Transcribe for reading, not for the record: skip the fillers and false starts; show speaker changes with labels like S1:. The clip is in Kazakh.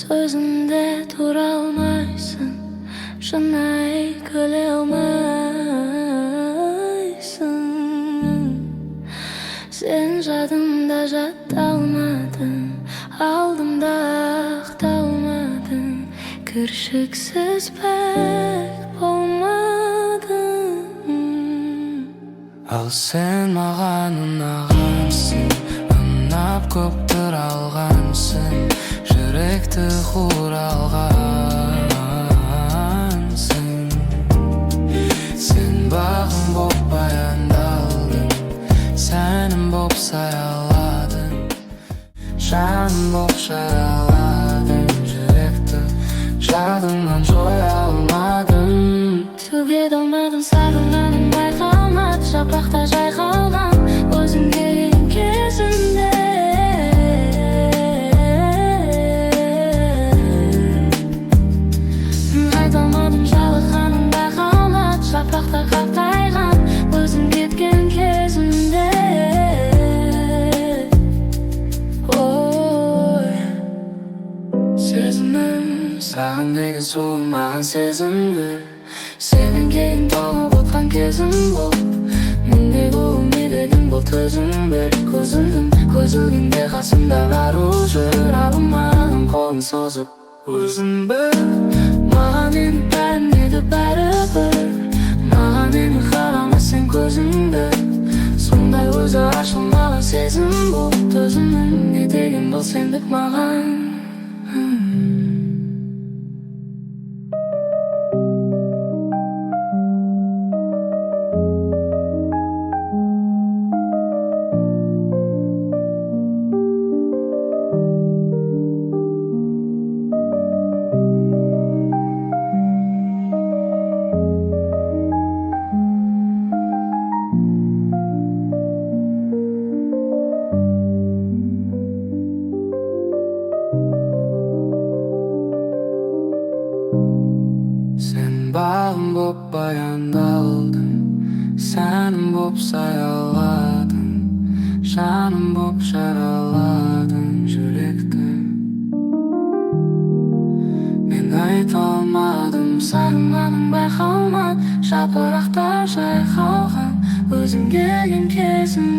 S1: Sözümde dura almaysan, şunay güle almaysan. Sen jadımda jadalmadın, aldımda aktalmadın. Kırşıksız pek olmadın.
S2: Al sen mаған ұнағансың, ұнап көп тұра алғансың, жүректі хура алғансың. Сен бағым боп баяндалдың, сәнім боп саяладың, жаным боп жараладың. Жүректі жадыңнан жоя алмадым.
S1: Түге долмадым, сағынғаным байқалмады. Жапырақта жайқалған өзің келген кезімде. Айта алмадым, жалыққаным байқалмады. Жапырақта қартайған өзің кеткен кезімде. Ой,
S2: сезімім саған деген суымаған сезімді, сенің кейін толып отқан кезім бұл. Мендегі үмітің бұл төзім бер. Көзілгенде қасымда бару жүр. Алмадым қолын созып өзің бір. Маған енді бәрін еді бәрібір. Маған енді қарама сен көзіңді. Сондай өзі ашылмаған сезім бұл. Төзімім не деген бұл сендік маған. Sen bağım boп баяндалдың, сәнім боп саяладың, жаным боп жараладың жүректі. Мен айта алмадым, сағынғаным байқалмады. Жапырақта жайқалған өзің келген кезім